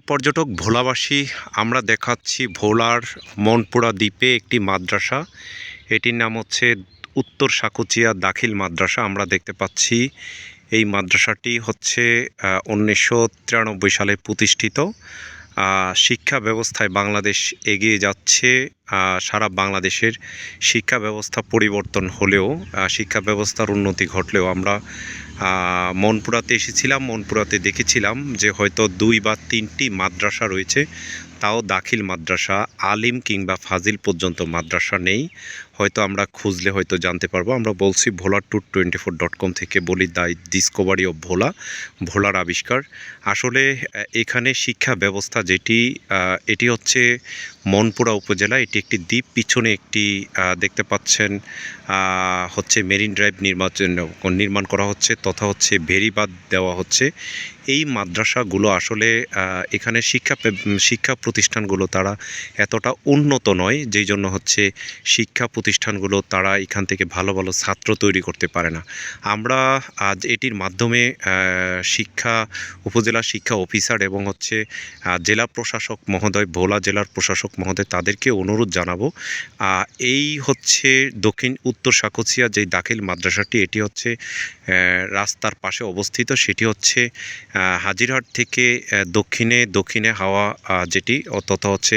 পর্যটক ভোলাবাসী, আমরা দেখাচ্ছি ভোলার মনপুরা দ্বীপে একটি মাদ্রাসা। এটির নাম হচ্ছে উত্তর সাকুচিয়া দাখিল মাদ্রাসা। আমরা দেখতে পাচ্ছি এই মাদ্রাসাটি হচ্ছে 1993 সালে প্রতিষ্ঠিত। শিক্ষা ব্যবস্থায় বাংলাদেশ এগিয়ে যাচ্ছে। সারা বাংলাদেশের শিক্ষা ব্যবস্থা পরিবর্তন হলেও, শিক্ষা ব্যবস্থার উন্নতি ঘটলেও আমরা মনপুরাতে এসেছিলাম। মনপুরাতে দেখেছিলাম যে হয়তো 2 বা 3টি মাদ্রাসা রয়েছে, তাও দাখিল মাদ্রাসা, আলিম কিংবা ফাজিল পর্যন্ত মাদ্রাসা নেই। হয়তো আমরা খুঁজলে হয়তো জানতে পারবো। আমরা বলছি ভোলাট্যুর24.com থেকে, বলি দ্য ডিসকভারি অফ ভোলা, ভোলার আবিষ্কার। আসলে এখানে শিক্ষা ব্যবস্থা যেটি, এটি হচ্ছে মনপুরা উপজেলা। এটি একটি দ্বীপ। পিছনে একটি দেখতে পাচ্ছেন হচ্ছে মেরিন ড্রাইভ নির্মাণ করা হচ্ছে, তথা হচ্ছে বেড়িবাঁধ দেওয়া হচ্ছে। এই মাদ্রাসাগুলো আসলে এখানে শিক্ষা প্রতিষ্ঠানগুলো তারা এতটা উন্নত নয়, যেই জন্য হচ্ছে শিক্ষা প্রতিষ্ঠানগুলো তারা এখান থেকে ভালো ভালো ছাত্র তৈরি করতে পারে না। আমরা আজ এটির মাধ্যমে উপজেলা শিক্ষা অফিসার এবং হচ্ছে জেলা প্রশাসক মহোদয়, ভোলা জেলার প্রশাসক মহোদয়, তাদেরকে অনুরোধ জানাবো। এই হচ্ছে উত্তর সাকুচিয়া যে দাখিল মাদ্রাসাটি, এটি হচ্ছে রাস্তার পাশে অবস্থিত। সেটি হচ্ছে হাজিরহাট থেকে দক্ষিণে হাওয়া যেটি, তথা হচ্ছে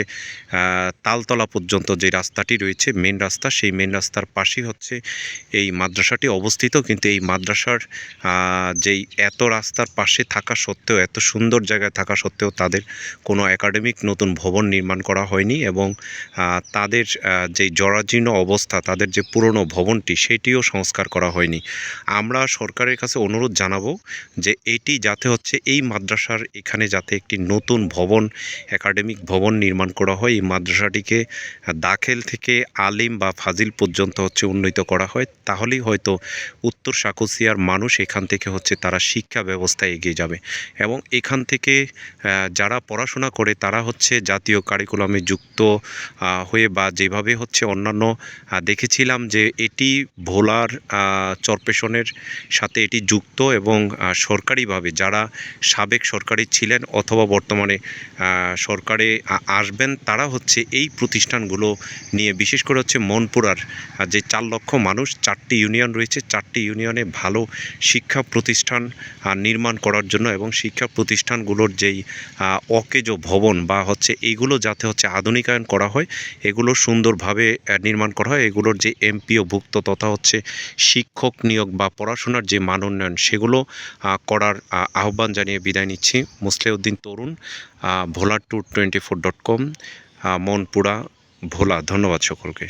তালতলা পর্যন্ত যে রাস্তাটি রয়েছে, মেন রাস্তা, সেই মেন রাস্তার পাশেই হচ্ছে এই মাদ্রাসাটি অবস্থিত। কিন্তু এই মাদ্রাসার যেই এত রাস্তার পাশে থাকা সত্ত্বেও, এত সুন্দর জায়গায় থাকা সত্ত্বেও তাদের কোনো একাডেমিক নতুন ভবন নির্মাণ করা হয়নি, এবং তাদের যেই জরাজীর্ণ অবস্থা, তাদের যে পুরনো ভবনটি, সেটিও সংস্কার করা হয়নি। আমরা সরকারের কাছে অনুরোধ জানাবো যে এটি যাতে হচ্ছে এই মাদ্রাসার এখানে যাতে একটি নতুন ভবন, একাডেমিক ভবন নির্মাণ করা হয়। এই মাদ্রাসাটিকে দাখিল থেকে আলিম বা ফাজিল পর্যন্ত হচ্ছে উন্নীত করা হয়, তাহলেই হয়তো উত্তর সাকুচিয়ার মানুষ এখান থেকে হচ্ছে তারা শিক্ষা ব্যবস্থায় এগিয়ে যাবে, এবং এখান থেকে যারা পড়াশোনা করে তারা হচ্ছে জাতীয় কারিকুলামে যুক্ত হয়ে, বা যেভাবে হচ্ছে অন্যান্য দেখেছিলাম যে এটি ভোলার চরপেশনের সাথে এটি যুক্ত, এবং সরকারিভাবে যারা সাবেক সরকারি ছিলেন অথবা বর্তমানে সরকারে আসবেন, তারা হচ্ছে এই প্রতিষ্ঠানগুলো নিয়ে, বিশেষ করে হচ্ছে মনপুরার যে 4 লক্ষ মানুষ, 4টি ইউনিয়ন রয়েছে, 4টি ইউনিয়নে ভালো শিক্ষা প্রতিষ্ঠান নির্মাণ করার জন্য, এবং শিক্ষা প্রতিষ্ঠানগুলোর যেই অকেজো ভবন বা হচ্ছে এইগুলো যাতে হচ্ছে আধুনিকায়ন করা হয়, এগুলো সুন্দরভাবে নির্মাণ করা হয়, এগুলোর যে এমপিওভুক্ত তথা হচ্ছে শিক্ষক নিয়োগ বা পড়াশোনার যে মান উন্নয়ন, সেগুলো করার আহ্বান জানিয়ে বিদায় নিচ্ছি। মুসলিউদ্দিন তরুণ, ভোলাট্যুর24.com, মনপুরা, ভোলা। ধন্যবাদ সকলকে।